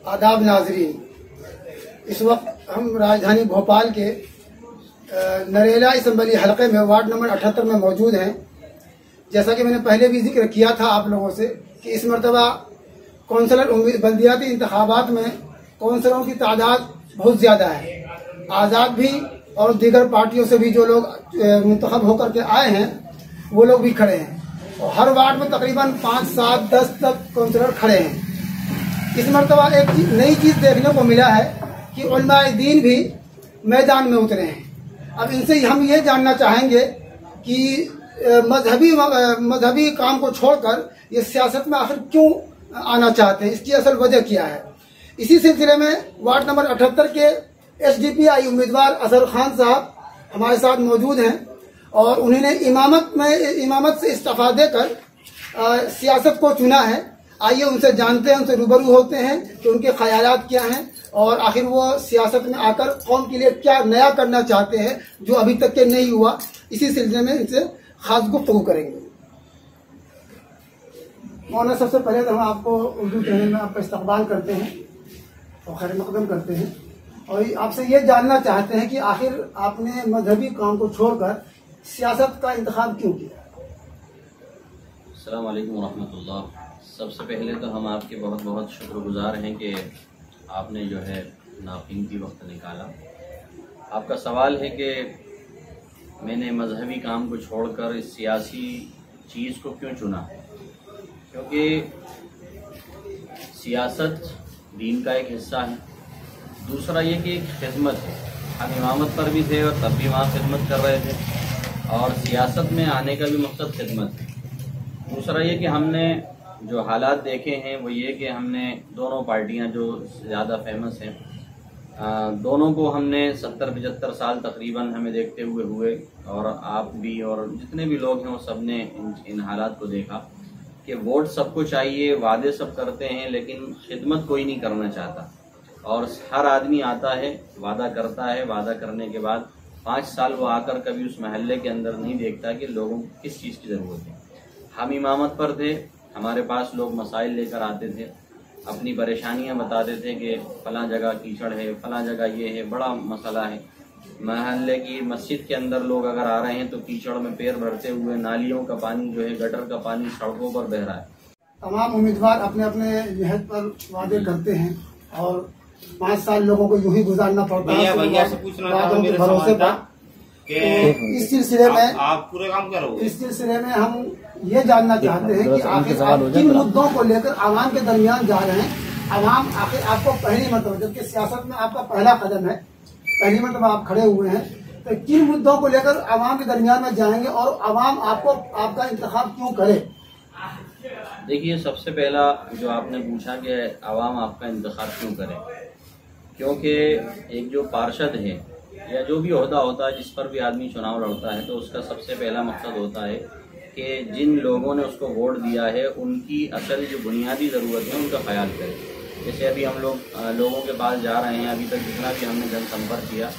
आदाब नाजरीन, इस वक्त हम राजधानी भोपाल के नरेला असम्बली हलके में वार्ड नंबर 78 में मौजूद हैं। जैसा कि मैंने पहले भी जिक्र किया था आप लोगों से कि इस मरतबा कौंसलर बल्दियाती इंतखाबात में कौंसलरों की तादाद बहुत ज़्यादा है। आज़ाद भी और दीगर पार्टियों से भी जो लोग मुंतखब होकर के आए हैं वो लोग भी खड़े हैं और हर वार्ड में तकरीबन 5, 7, 10 तक कौंसलर खड़े हैं। इस मरतबा एक नई चीज़ देखने को मिला है कि उलमाए दीन भी मैदान में उतरे हैं। अब इनसे हम ये जानना चाहेंगे कि मजहबी काम को छोड़कर ये सियासत में आखिर क्यों आना चाहते हैं, इसकी असल वजह क्या है। इसी सिलसिले में वार्ड नंबर 78 के SDPI उम्मीदवार अजहर खान साहब हमारे साथ मौजूद हैं और उन्होंने इमामत से इस्तीफा देकर सियासत को चुना है। आइए उनसे जानते हैं, उनसे रूबरू होते हैं कि उनके ख्यालात क्या हैं और आखिर वो सियासत में आकर कौम के लिए क्या नया करना चाहते हैं जो अभी तक के नहीं हुआ। इसी सिलसिले में इनसे खास गुफ्तगू करेंगे। मौलाना, सबसे पहले तो हम आपको उर्दू चैनल में आपका इस्तकबाल करते हैं और खैर मकदम करते हैं और आपसे ये जानना चाहते हैं कि आखिर आपने मजहबी काम को छोड़कर सियासत का इंतखाब क्यों किया। अस्सलाम वालेकुम रहमतुल्लाह। सबसे पहले तो हम आपके बहुत बहुत शुक्रगुजार हैं कि आपने जो है नाक़ीमती वक्त निकाला। आपका सवाल है कि मैंने मजहबी काम को छोड़कर इस सियासी चीज़ को क्यों चुना, क्योंकि सियासत दीन का एक हिस्सा है। दूसरा ये कि एक खिदमत है। हम इमामत पर भी थे और तब भी वहाँ खिदमत कर रहे थे और सियासत में आने का भी मकसद खिदमत है। दूसरा ये कि हमने जो हालात देखे हैं वो ये कि हमने दोनों पार्टियां जो ज़्यादा फेमस हैं दोनों को हमने 70-75 साल तकरीबन हमें देखते हुए और आप भी और जितने भी लोग हैं वो सब ने इन हालात को देखा कि वोट सबको चाहिए, वादे सब करते हैं लेकिन खिदमत कोई नहीं करना चाहता। और हर आदमी आता है, वादा करता है, वादा करने के बाद 5 साल वो आकर कभी उस महल्ले के अंदर नहीं देखता कि लोगों को किस चीज़ की ज़रूरत है। हम इमामत पर थे, हमारे पास लोग मसाइल लेकर आते थे, अपनी परेशानियां बताते थे कि फ़लाँ जगह कीचड़ है, फ़लाँ जगह ये है, बड़ा मसला है। महल्ले की मस्जिद के अंदर लोग अगर आ रहे हैं तो कीचड़ में पैर भरते हुए नालियों का पानी जो है, गटर का पानी सड़कों पर बह रहा है। तमाम उम्मीदवार अपने अपने जहद पर वादे करते हैं और 5 साल लोगों को यूं ही गुजारना पड़ता है वादों के भरोसे पर। इस सिलसिले में आप पूरे काम करो। इस सिलसिले में हम ये जानना चाहते हैं कि आखिर आप किन मुद्दों को लेकर आवाम के दरमियान जा रहे हैं। आवाम आखिर आपको पहली मरतबा, जबकि सियासत में आपका पहला कदम है, पहली मरतबा आप खड़े हुए हैं, तो किन मुद्दों को लेकर आवाम के दरमियान में जाएंगे और आवाम आपको आपका इंतखाब क्यों करे। देखिए, सबसे पहला जो आपने पूछा कि आवाम आपका इंतखाब क्यों करे, क्योंकि एक जो पार्षद है या जो भी ओहदा होता है जिस पर भी आदमी चुनाव लड़ता है तो उसका सबसे पहला मकसद होता है कि जिन लोगों ने उसको वोट दिया है उनकी असल जो बुनियादी ज़रूरत है उनका ख्याल करें। जैसे अभी हम लोगों के पास जा रहे हैं, अभी तक जितना भी हमने जनसंपर्क किया,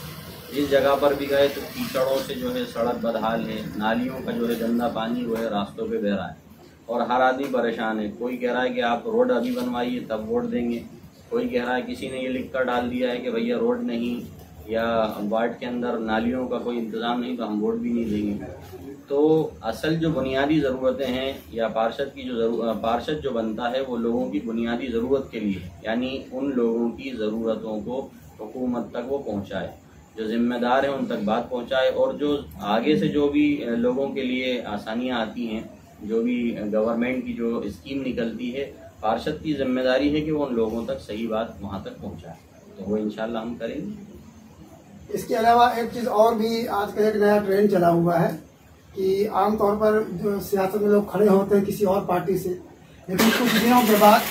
जिस जगह पर भी गए तो कीचड़ों से जो है सड़क बदहाल है, नालियों का जो है गंदा पानी वो है रास्तों पे बह रहा है और हर आदमी परेशान है। कोई कह रहा है कि आप रोड अभी बनवाइए तब वोट देंगे, कोई कह रहा है, किसी ने ये लिख कर डाल दिया है कि भैया रोड नहीं या वार्ड के अंदर नालियों का कोई इंतज़ाम नहीं तो हम वोट भी नहीं देंगे। तो असल जो बुनियादी ज़रूरतें हैं या पार्षद जो बनता है वो लोगों की बुनियादी ज़रूरत के लिए, यानी उन लोगों की ज़रूरतों को हुकूमत तक वो पहुँचाए, जो ज़िम्मेदार हैं उन तक बात पहुँचाए और जो आगे से जो भी लोगों के लिए आसानियाँ आती हैं, जो भी गवर्नमेंट की जो स्कीम निकलती है, पार्षद की जिम्मेदारी है कि वो उन लोगों तक सही बात वहाँ तक पहुँचाए। तो वो इंशाल्लाह हम करेंगे। इसके अलावा एक चीज़ और भी आज का एक नया ट्रेंड चला हुआ है कि आमतौर पर जो सियासत में लोग खड़े होते हैं किसी और पार्टी से, लेकिन कुछ दिनों के बाद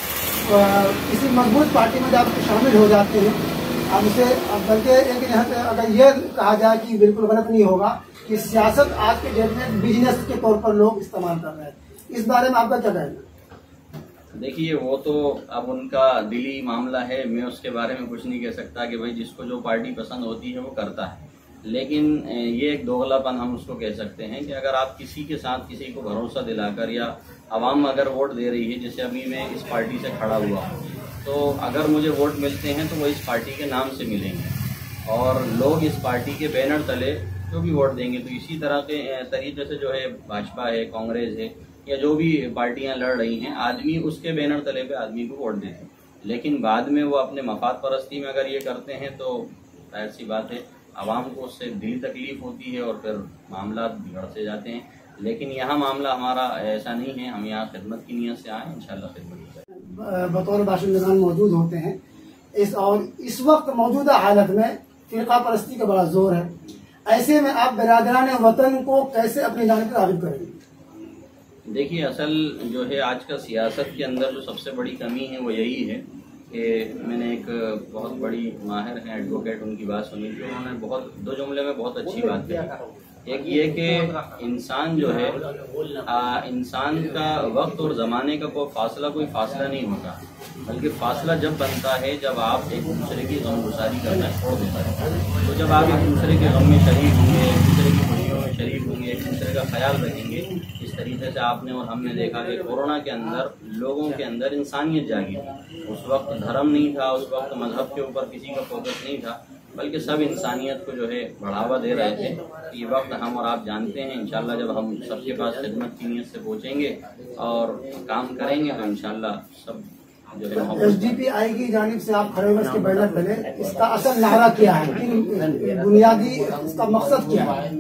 किसी मजबूत पार्टी में जब शामिल हो जाते हैं, अब उसे बल्कि एक यहाँ पे अगर ये कहा जाए कि बिल्कुल गलत नहीं होगा कि सियासत आज के डेट में बिजनेस के तौर पर लोग इस्तेमाल कर रहे हैं। इस बारे में आपका क्या कहना है? देखिए, वो तो अब उनका दिली मामला है, मैं उसके बारे में कुछ नहीं कह सकता कि भाई जिसको जो पार्टी पसंद होती है वो करता है। लेकिन ये एक दोगलापन हम उसको कह सकते हैं कि अगर आप किसी के साथ किसी को भरोसा दिलाकर या आवाम अगर वोट दे रही है, जैसे अभी मैं इस पार्टी से खड़ा हुआ हूँ, तो अगर मुझे वोट मिलते हैं तो वो इस पार्टी के नाम से मिलेंगे और लोग इस पार्टी के बैनर तले जो भी वोट देंगे। तो इसी तरह के तरीके से जो है भाजपा है, कांग्रेस है या जो भी पार्टियां लड़ रही हैं, आदमी उसके बैनर तले पे आदमी को वोट देते हैं। लेकिन बाद में वो अपने मफाद परस्ती में अगर ये करते हैं तो जाहिर सी बात है आवाम को उससे दिली तकलीफ होती है और फिर मामला बिगड़ से जाते हैं। लेकिन यहाँ मामला हमारा ऐसा नहीं है, हम यहाँ खिदमत की नीयत से आए, इंशाल्लाह खिदमत करें। बतौर बाशिंदगान मौजूद होते हैं इस वक्त मौजूदा हालत में फिरका परस्ती का बड़ा जोर है। ऐसे में आप बिरादरान वतन को कैसे अपनी जानिब राग़िब करेंगे? देखिए, असल जो है आज का सियासत के अंदर जो सबसे बड़ी कमी है वो यही है कि मैंने एक बहुत बड़ी माहिर हैं एडवोकेट, उनकी बात सुनी थी। उन्होंने बहुत 2 जुमले में बहुत अच्छी बात कही। एक ये कि इंसान जो है इंसान का वक्त और ज़माने का कोई फासला नहीं होता, बल्कि फासला जब बनता है जब आप एक दूसरे की गमगुसारी करना छोड़ देते हैं। तो जब आप एक दूसरे के गम में शरीक होंगे, एक दूसरे की खुशियों में शरीक होंगे, एक दूसरे का ख्याल रखेंगे, इस तरीके से आपने और हमने देखा कि कोरोना के अंदर लोगों के अंदर इंसानियत जागी थी। उस वक्त धर्म नहीं था, उस वक्त मजहब के ऊपर किसी का फोकस नहीं था, बल्कि सब इंसानियत को जो है बढ़ावा दे रहे थे। ये वक्त हम और आप जानते हैं, इंशाल्लाह जब हम सबके पास खिदमत की नीयत से पहुँचेंगे और काम करेंगे तो इंशाल्लाह सब जो है। SDPI की जानिब से आप खड़े हुए इसके बैनर तले, इसका असल नारा क्या है, बुनियादी इसका मकसद क्या है?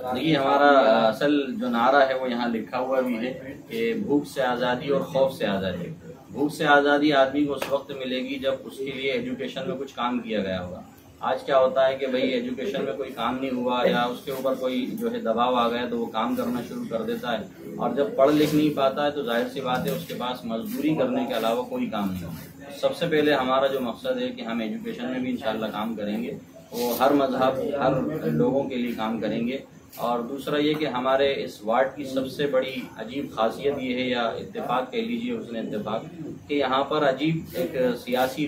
देखिए, हमारा असल जो नारा है वो यहाँ लिखा हुआ भी है कि भूख से आज़ादी और खौफ से आज़ादी। भूख से आज़ादी आदमी को उस वक्त मिलेगी जब उसके लिए एजुकेशन में कुछ काम किया गया होगा। आज क्या होता है कि भाई एजुकेशन में कोई काम नहीं हुआ या उसके ऊपर कोई जो है दबाव आ गया तो वो काम करना शुरू कर देता है, और जब पढ़ लिख नहीं पाता है तो जाहिर सी बात है उसके पास मजदूरी करने के अलावा कोई काम नहीं। सबसे पहले हमारा जो मकसद है कि हम एजुकेशन में भी इंशाल्लाह काम करेंगे, वो हर मजहब हर लोगों के लिए काम करेंगे। और दूसरा ये कि हमारे इस वार्ड की सबसे बड़ी अजीब खासियत ये है, या इत्तेफाक कह लीजिए, उसने इत्तेफाक, कि यहाँ पर अजीब एक सियासी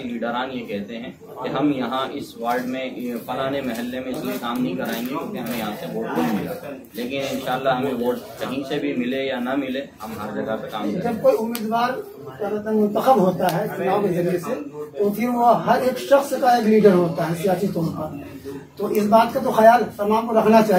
लीडरान ये कहते हैं कि हम यहाँ इस वार्ड में फलाने महल्ले में इसलिए काम नहीं कराएंगे क्योंकि हमें यहाँ से वोट नहीं मिला। लेकिन इंशाल्लाह हमें वोट कहीं से भी मिले या ना मिले, हम हर जगह पे काम करेंगे। जब कोई उम्मीदवार मुंतखब होता है चुनाव के जरिए से, तो फिर वो हर एक शख्स का एक लीडर होता है सियासी तौर पर, तो इस बात का तो ख्याल तमाम को रखना चाहिए।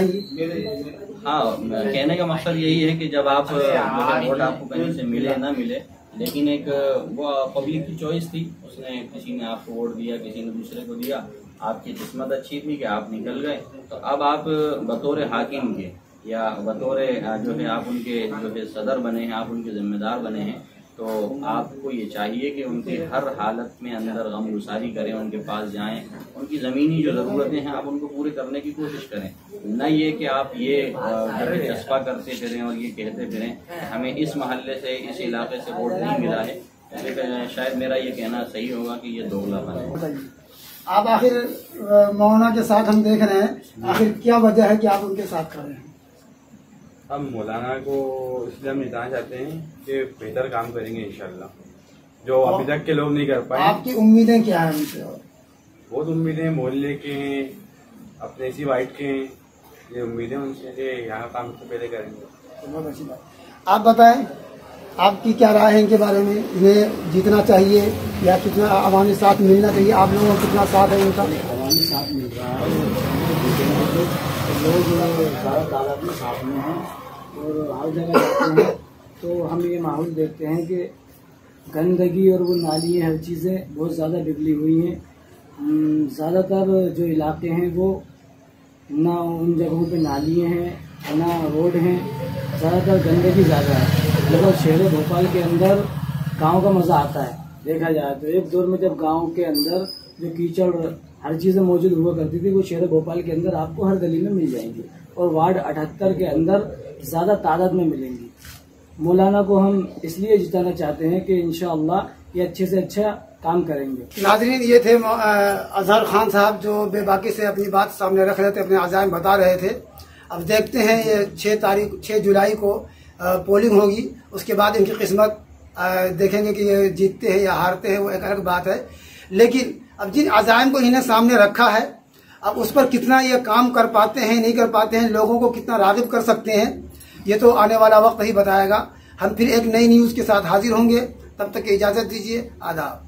हाँ, कहने का मकसद यही है कि जब आप वोट आपको कहीं से मिले ना मिले, लेकिन एक वो पब्लिक की चॉइस थी, उसने किसी ने आपको वोट दिया, किसी ने दूसरे को दिया, आपकी किस्मत अच्छी थी कि आप निकल गए। तो अब आप बतौर हाकिम के या बतौर जो है आप उनके जो है सदर बने हैं, आप उनके जिम्मेदार बने हैं, तो आपको ये चाहिए कि उनकी हर हालत में अंदर गमगुसारी करें, उनके पास जाएं, उनकी ज़मीनी जो ज़रूरतें हैं आप उनको पूरे करने की कोशिश करें। न ये कि आप ये जज्बा करते फिरें और ये कहते फिरें हमें इस महल्ले से इस इलाके से वोट नहीं मिला है। लेकिन शायद मेरा ये कहना सही होगा कि ये दोगलापन है। आप आखिर मौलाना के साथ हम देख रहे हैं, आखिर क्या वजह है कि आप उनके साथ खड़े हैं? हम मौलाना को इसलिए हम जिताना चाहते हैं कि बेहतर काम करेंगे इंशाल्लाह, जो अभी तक के लोग नहीं कर पाए। आपकी उम्मीदें क्या हैं उनसे? बहुत उम्मीदें मोहल्ले के हैं, अपने इसी वाइड के हैं, ये उम्मीदें उनसे कि यहाँ काम से पहले करेंगे। बहुत अच्छी बात। आप बताएं, आपकी क्या राय है इनके बारे में? इन्हें जीतना चाहिए या कितना अवामी साथ मिलना चाहिए? आप लोगों को कितना साथ है इनका? अवामी साथ मिल रहा है, लोग ज़्यादा तादाद में साथ में हैं और हर जगह जाते हैं तो हम ये माहौल देखते हैं कि गंदगी और वो नाली हर चीज़ें बहुत ज़्यादा बिगड़ी हुई हैं। ज़्यादातर जो इलाके हैं वो ना उन जगहों पे नालियाँ हैं ना रोड हैं, ज़्यादातर गंदगी ज़्यादा है। लगभग शहर भोपाल के अंदर गांव का मज़ा आता है देखा जाए तो। एक दौर में जब गांव के अंदर जो कीचड़ हर चीज़ें मौजूद हुआ करती थी, वो शहर भोपाल के अंदर आपको हर गली में मिल जाएंगी और वार्ड 78 के अंदर ज़्यादा तादाद में मिलेंगी। मौलाना को हम इसलिए जिताना चाहते हैं कि इंशाअल्लाह ये अच्छे से अच्छा काम करेंगे। नाज़रीन, ये थे अजहर खान साहब जो बेबाकी से अपनी बात सामने रख रहे थे, अपने अज़ाइम बता रहे थे। अब देखते हैं ये 6 जुलाई को पोलिंग होगी, उसके बाद इनकी किस्मत देखेंगे कि ये जीतते हैं या हारते हैं, वो एक अलग बात है। लेकिन अब जिन अज़ाइम को इन्हें सामने रखा है अब उस पर कितना ये काम कर पाते हैं नहीं कर पाते हैं, लोगों को कितना राग़िब कर सकते हैं, ये तो आने वाला वक्त ही बताएगा। हम फिर एक नई न्यूज़ के साथ हाजिर होंगे, तब तक इजाज़त दीजिए। आदाब।